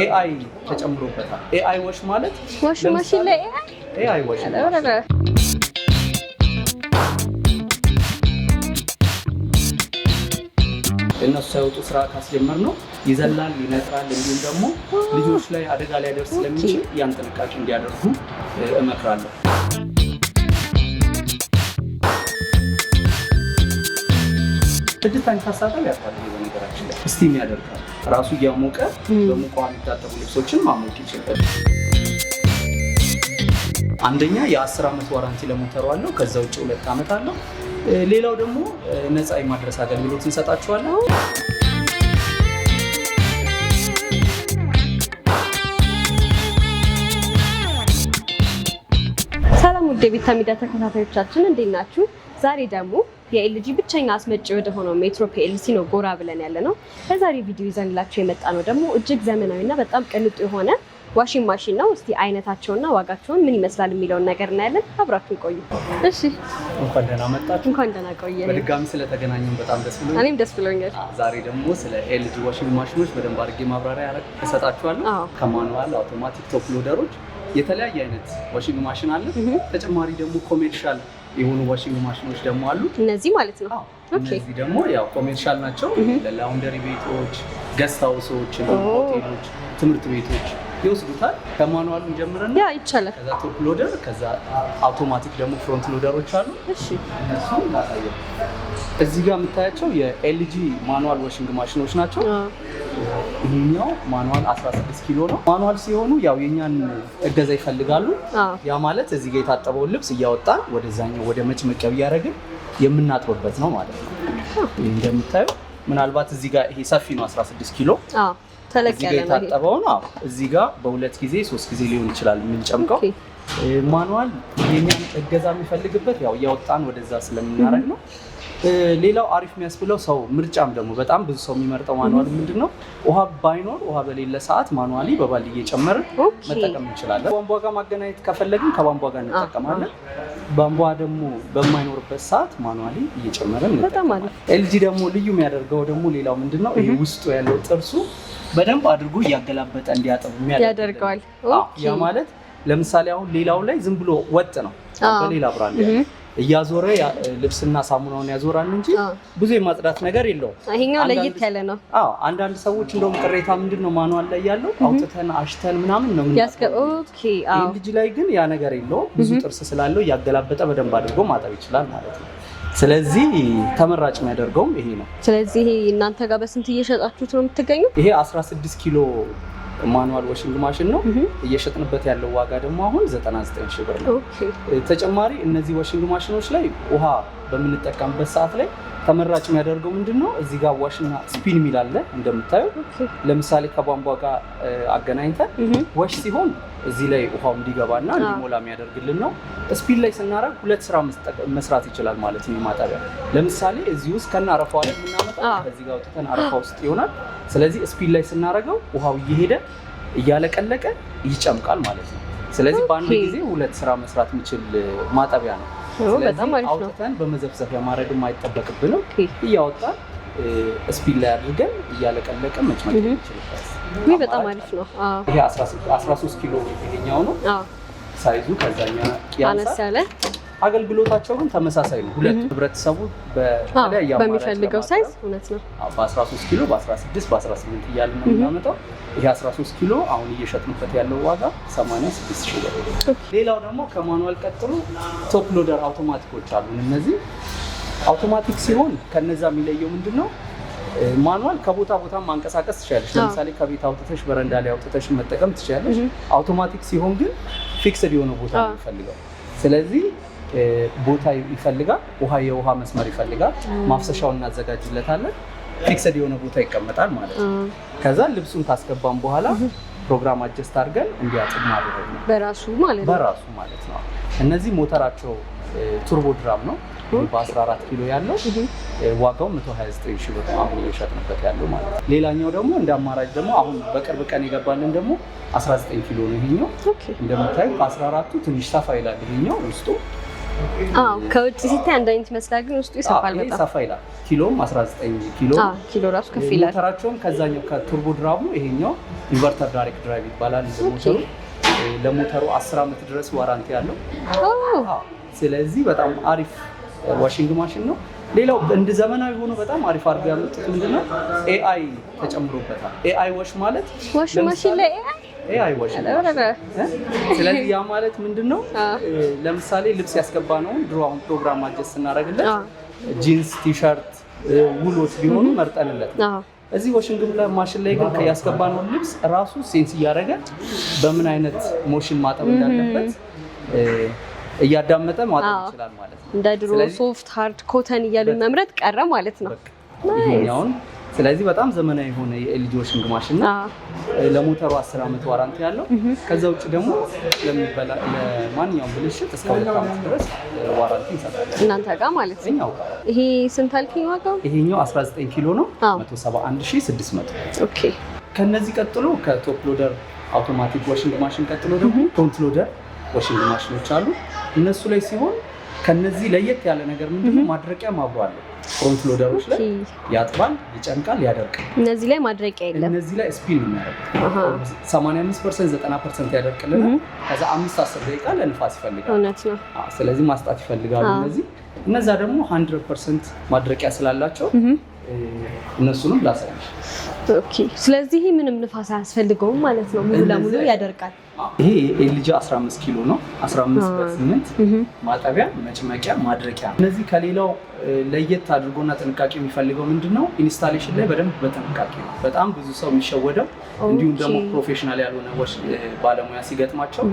ኤአይ ተጨምሮበታል። ኤአይ ዋሽ ማለት ዋሽንግ ማሽን ላይ ኤአይ ዋሽ እነሱ ሳይወጡ ስራ ካስጀመር ነው ይዘላል፣ ይነጥራል። እንዲሁም ደግሞ ልጆች ላይ አደጋ ላይ ያደርስ ስለሚችል ያን ጥንቃቄ እንዲያደርጉ እመክራለሁ። ስድስት አይነት አሳጣብ ያስፈልጋል። በነገራችን ላይ ስቲም ያደርጋል። ራሱ እያሞቀ በሙቀ ውሃ የሚታጠቡ ልብሶችን ማሞቅ ይችላል። አንደኛ የ10 ዓመት ዋራንቲ ለሞተሩ አለው። ከዛ ውጭ 2 ዓመት አለው። ሌላው ደግሞ ነፃ የማድረስ አገልግሎት እንሰጣቸዋለን። ሰላም ውድ የቤታ ሚዲያ ተከታታዮቻችን እንዴት ናችሁ? ዛሬ ደግሞ የኤልጂ ብቸኛ አስመጪ ወደ ሆነው ሜትሮ ፒኤልሲ ነው ጎራ ብለን ያለ ነው። በዛሬ ቪዲዮ ይዘንላችሁ የመጣ ነው ደግሞ እጅግ ዘመናዊና በጣም ቅንጡ የሆነ ዋሽንግ ማሽን ነው። እስቲ አይነታቸውና ዋጋቸውን ምን ይመስላል የሚለውን ነገር እናያለን። አብራችሁ ቆዩ። እሺ፣ እንኳን ደህና መጣችሁ። እንኳን ደህና ቆየ። በድጋሚ ስለተገናኘን በጣም ደስ ብሎኛል። እኔም ደስ ብሎኛል። ዛሬ ደግሞ ስለ ኤልጂ ዋሽንግ ማሽኖች በደንብ አድርጌ ማብራሪያ እሰጣችኋለሁ። ከማኑዋል አውቶማቲክ ቶፕ ሎደሮች የተለያየ አይነት ዋሽንግ ማሽን አለ። ተጨማሪ ደግሞ ኮሜርሻል የሆኑ ዋሽንግ ማሽኖች ደግሞ አሉ። እነዚህ ማለት ነው። እነዚህ ደግሞ ያው ኮሜርሻል ናቸው። ለላውንደሪ ቤቶች፣ ገስት ሃውሶች፣ ሆቴሎች፣ ትምህርት ቤቶች ይወስዱታል። ከማኑዋሉ ጀምረን ያ ይቻላል። ከዛ ቶፕ ሎደር፣ ከዛ አውቶማቲክ ደግሞ ፍሮንት ሎደሮች አሉ። እሺ፣ እነሱ ላሳየው። እዚህ ጋር የምታያቸው የኤልጂ ማኑዋል ዋሽንግ ማሽኖች ናቸው። ይሄኛው ማኑዋል 16 ኪሎ ነው። ማኑዋል ሲሆኑ ያው የኛን እገዛ ይፈልጋሉ። ያ ማለት እዚህ ጋር የታጠበውን ልብስ እያወጣን ወደዛኛው ወደ መጭመቂያው እያደረግን የምናጥብበት ነው ማለት ነው። ይሄ እንደምታየው ምናልባት እዚህ ጋር ይሄ ሰፊ ነው 16 ኪሎ። ተለቅ ያለ ነው። የታጠበው ነው። እዚህ ጋር በ2 ጊዜ 3 ጊዜ ሊሆን ይችላል የምንጨምቀው። ማኑዋል የኛን እገዛ የሚፈልግበት ያው እያወጣን ወደዛ ስለምናደርግ ነው። ሌላው አሪፍ የሚያስብለው ሰው ምርጫም ደግሞ በጣም ብዙ ሰው የሚመርጠው ማኑዋል ምንድነው፣ ውሃ ባይኖር ውሃ በሌለ ሰዓት ማኑዋሊ በባሊ እየጨመርን መጠቀም እንችላለን። ቧንቧ ጋር ማገናኘት ከፈለግን ከቧንቧ ጋር እንጠቀማለን። ቧንቧ ደግሞ በማይኖርበት ሰዓት ማኑዋሊ እየጨመርን እንጠቀማለን። ኤልጂ ደግሞ ልዩ የሚያደርገው ደግሞ ሌላው ምንድነው፣ ይሄ ውስጡ ያለው ጥርሱ በደንብ አድርጎ እያገላበጠ እንዲያጠብ ያደርገዋል። ያ ማለት ለምሳሌ አሁን ሌላው ላይ ዝም ብሎ ወጥ ነው፣ በሌላ ብራንድ እያዞረ ልብስና ሳሙናውን ያዞራል እንጂ ብዙ የማጽዳት ነገር የለውም። ይሄኛው ለየት ያለ ነው። አንዳንድ ሰዎች እንደውም ቅሬታ ምንድነው ማኑዋል ላይ ያለው አውጥተን አሽተን ምናምን ነው ልጅ ላይ ግን ያ ነገር የለውም። ብዙ ጥርስ ስላለው እያገላበጠ በደንብ አድርጎ ማጠብ ይችላል ማለት ነው። ስለዚህ ተመራጭ የሚያደርገውም ይሄ ነው። ስለዚህ እናንተ ጋር በስንት እየሸጣችሁት ነው የምትገኙት? ይሄ 16 ኪሎ ማኑዋል ዋሽንግ ማሽን ነው። እየሸጥንበት ያለው ዋጋ ደግሞ አሁን 99 ሺህ ብር ነው። ተጨማሪ እነዚህ ዋሽንግ ማሽኖች ላይ ውሃ በምንጠቀምበት ሰዓት ላይ ተመራጭ የሚያደርገው ምንድነው፣ እዚህ ጋር ዋሽና ስፒን ሚል አለ እንደምታዩ። ለምሳሌ ከቧንቧ ጋር አገናኝተን ዋሽ ሲሆን እዚህ ላይ ውሃው እንዲገባና እንዲሞላ የሚያደርግልን ነው። ስፒን ላይ ስናረግ 2 ስራ መስራት ይችላል ማለት ነው። ማጠቢያ ለምሳሌ እዚህ ውስጥ ከና አረፋው ላይ የምናመጣ እዚህ ጋር ወጥተን አረፋው ውስጥ ይሆናል። ስለዚህ ስፒን ላይ ስናረገው ውሃው እየሄደ እያለቀለቀ ይጨምቃል ማለት ነው። ስለዚህ በአንድ ጊዜ 2 ስራ መስራት የሚችል ማጠቢያ ነው። ስለዚህ አውጥተን በመዘፍዘፊያ ማድረግ የማይጠበቅብንም እያወጣን ስፒን ላይ አድርገን እያለቀለቀን መጭመቅ እንችላለን። ይሄ በጣም አሪፍ ነው። ይሄ 13 ኪሎ ይሄኛው ነው ሳይዙ፣ ከዛኛ አነስ ያለ። አገልግሎታቸው ግን ተመሳሳይ ነው። ሁለት ህብረተሰቡ በተለያየ በሚፈልገው ሳይዝ እውነት ነው በ13 ኪሎ በ16 በ18 እያልን ነው የምናመጣው። ይሄ 13 ኪሎ አሁን እየሸጥንበት ያለው ዋጋ 86 ሺህ ብር። ሌላው ደግሞ ከማኑዋል ቀጥሎ ቶፕ ሎደር አውቶማቲኮች አሉ። እነዚህ አውቶማቲክ ሲሆን ከነዛ የሚለየው ምንድነው፣ ማኑዋል ከቦታ ቦታ ማንቀሳቀስ ትችላለሽ። ለምሳሌ ከቤት አውጥተሽ በረንዳ ላይ አውጥተሽ መጠቀም ትችላለሽ። አውቶማቲክ ሲሆን ግን ፊክስድ የሆነ ቦታ ነው የሚፈልገው። ስለዚህ ቦታ ይፈልጋል፣ የውሃ መስመር ይፈልጋል። ማፍሰሻውን እናዘጋጅለታለን። ፊክስድ የሆነ ቦታ ይቀመጣል ማለት ነው። ከዛ ልብሱን ካስገባን በኋላ ፕሮግራም አጀስት አድርገን እንዲያጥብ ማድረግ ነው በራሱ ማለት ነው። እነዚህ ሞተራቸው ቱርቦ ድራም ነው። በ14 ኪሎ ያለው ዋጋው 129 ሺህ ብር አሁን እየሸጥንበት ያለው ማለት ነው። ሌላኛው ደግሞ እንደ አማራጭ ደግሞ አሁን በቅርብ ቀን የገባልን ደግሞ 19 ኪሎ ነው። ይሄኛው እንደምታዩ ከ14ቱ ትንሽ ሰፋ ይላል። ይሄኛው ውስጡ ከውጭ ሲታይ አንድ አይነት ይመስላል፣ ግን ውስጡ ይሰፋል። በጣም ሰፋ ይላል። ኪሎም 19 ኪሎ ኪሎ ራሱ ከፍ ይላል። ሞተራቸውም ከዛኛው ከቱርቦ ድራቡ ይሄኛው ኢንቨርተር ዳይሬክት ድራይቭ ይባላል። ለሞተሩ 10 ዓመት ድረስ ዋራንቲ ያለው። ስለዚህ በጣም አሪፍ ዋሽንግ ማሽን ነው። ሌላው እንደ ዘመናዊ ሆኖ በጣም አሪፍ አድርገው ያመጡት ምንድነው ኤአይ ተጨምሮበታል። ኤአይ ዋሽ ማለት ዋሽንግ ማሽን ላይ ኤአይ ዋሽ። ስለዚህ ያ ማለት ምንድነው ለምሳሌ ልብስ ያስገባነው ድሮ አሁን ፕሮግራም አጀስት እናደርግለት ጂንስ፣ ቲሸርት፣ ውሎች ቢሆኑ መርጠንለት ነው። እዚህ ዋሽንግ ማሽን ላይ ግን ያስገባነው ልብስ ራሱ ሴንስ እያደረገ በምን አይነት ሞሽን ማጠብ እንዳለበት እያዳመጠ ማጠብ ይችላል ማለት ነው። እንደ ድሮ ሶፍት፣ ሃርድ፣ ኮተን እያሉ መምረጥ ቀረ ማለት ነው። ይሄኛውን ስለዚህ በጣም ዘመናዊ የሆነ የኤልጂ ዋሽንግ ማሽን ነው። ለሞተሩ 10 ዓመት ዋራንቲ ያለው። ከዛ ውጭ ደግሞ ለማንኛውም ብልሽት እስከ 2 ዓመት ድረስ ዋራንቲ እንሰጣለን እናንተ ጋር ማለት ነው። ይሄ ስንት አልከኝ ዋጋው? ይሄኛው 19 ኪሎ ነው 171600። ኦኬ። ከነዚህ ቀጥሎ ከቶፕ ሎደር አውቶማቲክ ዋሽንግ ማሽን ቀጥሎ ደግሞ ፍሮንት ሎደር ዋሽንግ ማሽኖች አሉ። እነሱ ላይ ሲሆን ከነዚህ ለየት ያለ ነገር ምንድነው ማድረቂያ ማብሮ አለ። ፍሮንት ሎደሮች ላይ ያጥባል፣ ይጨምቃል፣ ያደርቃል። እነዚህ ላይ ማድረቂያ የለም። እነዚህ ላይ ስፒን ነው የሚያደርገው። 85% 90% ያደርቅልናል። ከዛ 5-10 ደቂቃ ለንፋስ ይፈልጋል። እውነት ነው። ስለዚህ ማስጣት ይፈልጋሉ እነዚህ። እነዛ ደግሞ 100% ማድረቂያ ስላላቸው እነሱንም ላሳይሽ። ኦኬ። ስለዚህ ምንም ንፋስ አያስፈልገውም ማለት ነው። ሙሉ ለሙሉ ያደርቃል። ይሄ ኤልጂ 15 ኪሎ ነው 15/8 ማጠቢያ፣ መጭመቂያ፣ ማድረቂያ። እነዚህ ከሌላው ለየት አድርጎና ጥንቃቄ የሚፈልገው ምንድነው ኢንስታሌሽን ላይ በደንብ በጥንቃቄ ነው። በጣም ብዙ ሰው የሚሸወደው እንዲሁም ደግሞ ፕሮፌሽናል ያልሆነ ባለሙያ ሲገጥማቸው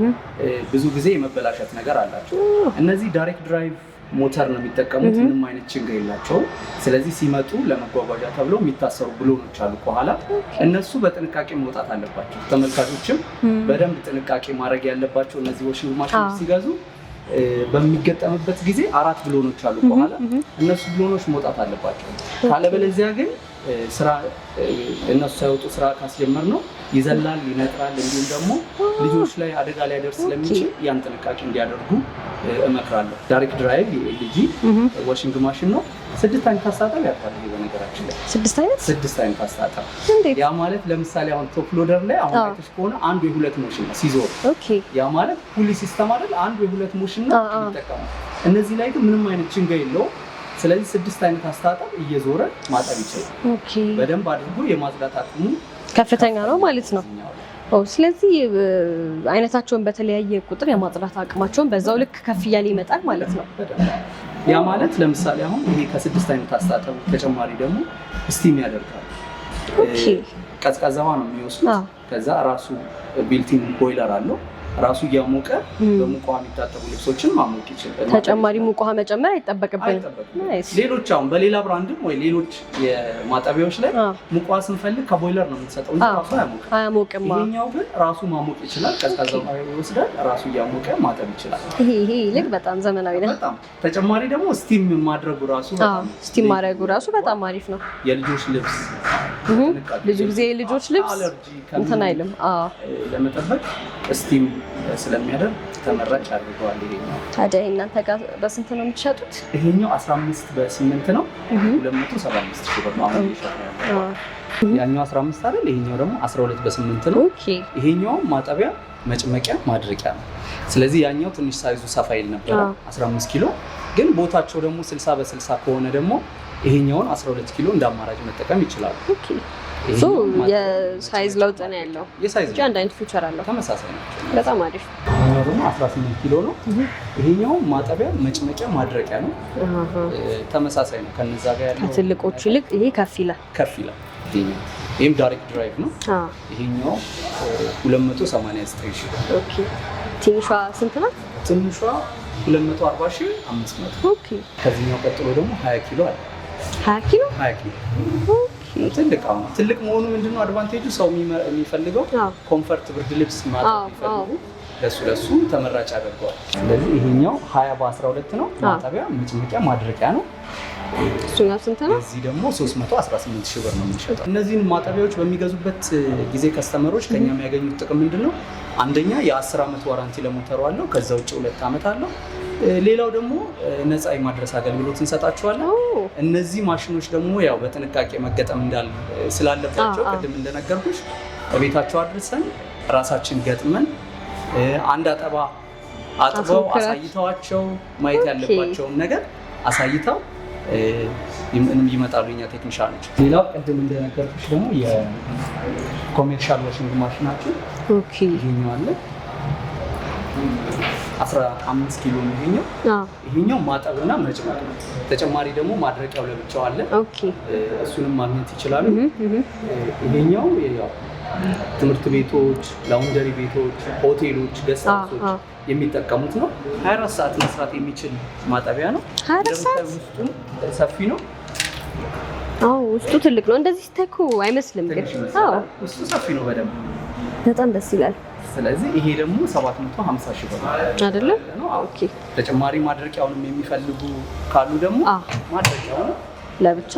ብዙ ጊዜ የመበላሸት ነገር አላቸው። እነዚህ ዳይሬክት ድራይቭ ሞተር ነው የሚጠቀሙት። ምንም አይነት ችግር የላቸውም። ስለዚህ ሲመጡ ለመጓጓዣ ተብለው የሚታሰሩ ብሎኖች አሉ ከኋላ። እነሱ በጥንቃቄ መውጣት አለባቸው። ተመልካቾችም በደንብ ጥንቃቄ ማድረግ ያለባቸው እነዚህ ዋሽንግ ማሽኖች ሲገዙ በሚገጠምበት ጊዜ 4 ብሎኖች አሉ ከኋላ። እነሱ ብሎኖች መውጣት አለባቸው። ካለበለዚያ ግን ስራ እነሱ ሳይወጡ ስራ ካስጀመር ነው ይዘላል፣ ይነጥራል። እንዲሁም ደግሞ ልጆች ላይ አደጋ ሊያደርስ ስለሚችል ያን ጥንቃቄ እንዲያደርጉ እመክራለሁ። ዳይሬክት ድራይቭ የኤልጂ ዋሽንግ ማሽን ነው። 6 አይነት አስተጣጠብ ያጥባል። በነገራችን ላይ 6 አይነት አስተጣጠብ። ያ ማለት ለምሳሌ አሁን ቶፕ ሎደር ላይ አሁን አይተሽ ከሆነ አንዱ የሁለት ሞሽን ነው ሲዞር። ያ ማለት ፑሊ ሲስተም አይደል? አንዱ የሁለት ሞሽን ነው የሚጠቀመው። እነዚህ ላይ ግን ምንም አይነት ችንጋ የለውም። ስለዚህ 6 አይነት አስተጣጠብ እየዞረ ማጠብ ይችላል። በደንብ አድርጎ የማጽዳት አቅሙ ከፍተኛ ነው ማለት ነው። ስለዚህ አይነታቸውን በተለያየ ቁጥር የማጽዳት አቅማቸውን በዛው ልክ ከፍ እያለ ይመጣል ማለት ነው። ያ ማለት ለምሳሌ አሁን ይሄ ከ6 አይነት አስተጣጠብ ተጨማሪ ደግሞ ስቲም ያደርጋል። ቀዝቃዛ ውሃ ነው የሚወስዱት። ከዛ ራሱ ቢልቲን ቦይለር አለው። ራሱ እያሞቀ በሙቅ ውሃ የሚታጠቡ ልብሶችን ማሞቅ ይችላል። ተጨማሪ ሙቅ ውሃ መጨመር አይጠበቅብንም። ሌሎች አሁን በሌላ ብራንድም ወይ ሌሎች የማጠቢያዎች ላይ ሙቅ ውሃ ስንፈልግ ከቦይለር ነው የምንሰጠው እንጂ ራሱ አያሞቅም። ይሄኛው ግን ራሱ ማሞቅ ይችላል። ቀዝቃዛ ውሃ ይወስዳል፣ ራሱ እያሞቀ ማጠብ ይችላል። ይሄ ይልቅ በጣም ዘመናዊ ነው። በጣም ተጨማሪ ደግሞ ስቲም ማድረጉ ራሱ በጣም አሪፍ ነው። የልጆች ልብስ ብዙ ጊዜ የልጆች ልብስ እንትን አይልም ለመጠበቅ ስቲም ስለሚያደርግ ተመራጭ አድርገዋል። ይሄኛው ታዲያ እናንተ ጋር በስንት ነው የምትሸጡት? ይሄኛው 15/8 ነው 275 ሺህ ብር ነው አሁን ይሸጣል። ያኛው 15 አይደል? ይሄኛው ደግሞ 12/8 ነው። ይሄኛው ማጠቢያ፣ መጭመቂያ፣ ማድረቂያ ነው። ስለዚህ ያኛው ትንሽ ሳይዙ ሰፋ ይል ነበር 15 ኪሎ። ግን ቦታቸው ደግሞ 60/60 ከሆነ ደግሞ ይሄኛውን 12 ኪሎ እንደ አማራጭ መጠቀም ይችላሉ። የሳይዝ ለውጥ ነው ያለው። የሳይዝ አንድ አይነት ፊቸር አለው። ተመሳሳይ ናቸው። በጣም አሪፍ። ይሄኛው ደግሞ 18 ኪሎ ነው። ይሄኛው ማጠቢያ፣ መጭመቂያ፣ ማድረቂያ ነው። ተመሳሳይ ነው ከነዛ ጋር ያለው። ከትልቆቹ ይልቅ ይሄ ከፍ ይላል። ይሄም ዳይሬክት ድራይቭ ነው። ይሄኛው 289 ሺህ። ኦኬ። ትንሿ ስንት ናት? ትንሿ 240,500። ኦኬ። ከዚህኛው ቀጥሎ ደግሞ 20 ኪሎ አለ። 20 ኪሎ ትልቅ መሆኑ ምንድነው አድቫንቴጁ? ሰው የሚፈልገው ኮምፈርት ብርድ ልብስ ማጠብ ይፈልጉ ለሱ ተመራጭ ያደርገዋል። ስለዚህ ይሄኛው 20/12 ነው። ማጠቢያ፣ መጭመቂያ፣ ማድረቂያ ነው። እሱኛው ስንት ነው? እዚህ ደግሞ 318 ሺህ ብር ነው የሚሸጠው። እነዚህን ማጠቢያዎች በሚገዙበት ጊዜ ከስተመሮች ከኛ የሚያገኙት ጥቅም ምንድነው? አንደኛ የ10 ዓመት ዋራንቲ ለሞተሩ አለው። ከዛ ውጭ 2 ዓመት አለው። ሌላው ደግሞ ነፃ የማድረስ አገልግሎት እንሰጣቸዋለን። እነዚህ ማሽኖች ደግሞ ያው በጥንቃቄ መገጠም ስላለባቸው ቅድም እንደነገርኩሽ በቤታቸው አድርሰን ራሳችን ገጥመን አንድ አጠባ አጥበው አሳይተዋቸው ማየት ያለባቸውን ነገር አሳይተው ይመጣሉ የኛ ቴክኒሻኖች። ሌላው ቅድም እንደነገርኩሽ ደግሞ የኮሜርሻል ዋሽንግ ማሽናችን ይሄኛው አለ 15 ኪሎ ነው ይሄኛው። ይሄኛው ማጠብና መጭመቅ ነው። ተጨማሪ ደግሞ ማድረቂያው ለብቻው አለ። እሱንም ማግኘት ይችላሉ። ይሄኛው ያው ትምህርት ቤቶች፣ ላውንደሪ ቤቶች፣ ሆቴሎች፣ ገስት ሃውሶች የሚጠቀሙት ነው። 24 ሰዓት መስራት የሚችል ማጠቢያ ነው። 24 ሰዓት ውስጡም ሰፊ ነው። ውስጡ ትልቅ ነው። እንደዚህ ስታይኩ አይመስልም ግን ውስጡ ሰፊ ነው በደንብ በጣም ደስ ይላል። ስለዚህ ይሄ ደግሞ 750 ሺህ ብር አይደለ? ኦኬ። ተጨማሪ ማድረቂያውንም የሚፈልጉ ካሉ ደግሞ ማድረቂያው ለብቻ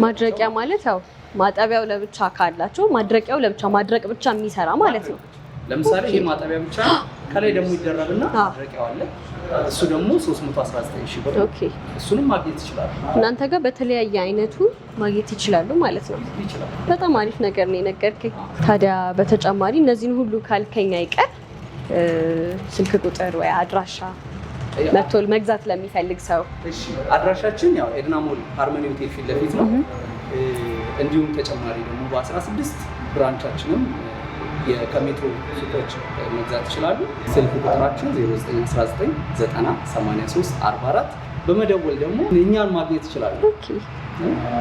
ማድረቂያ ማለት ያው ማጠቢያው ለብቻ ካላቸው ማድረቂያው ለብቻ ማድረቅ ብቻ የሚሰራ ማለት ነው። ለምሳሌ ይሄ ማጠቢያ ብቻ ከላይ ደግሞ ይደረብና ማድረቂያው አለ። እሱ ደግሞ 319 ሺህ ብር። ኦኬ። እሱንም ማግኘት ይችላሉ። እናንተ ጋር በተለያየ አይነቱ ማግኘት ይችላሉ ማለት ነው። በጣም አሪፍ ነገር ነው የነገርከኝ። ታዲያ በተጨማሪ እነዚህን ሁሉ ካልከኝ አይቀር ስልክ ቁጥር ወይ አድራሻ መቶል መግዛት ለሚፈልግ ሰው? እሺ፣ አድራሻችን ያው ኤድና ሞል ሃርመኒ ሆቴል ፊት ለፊት ነው። እንዲሁም ተጨማሪ ደግሞ በ16 ብራንቻችንም ከሜትሮ ሱቆች መግዛት ይችላሉ። ስልክ ቁጥራችን 0919908344 በመደወል ደግሞ እኛን ማግኘት ይችላሉ። ኦኬ፣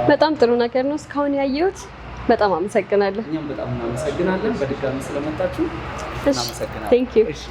በጣም ጥሩ ነገር ነው እስካሁን ያየሁት። በጣም አመሰግናለሁ። እኛም በጣም እናመሰግናለን። በድጋሚ ስለመጣችሁ እናመሰግናለን። ቴንክ ዩ።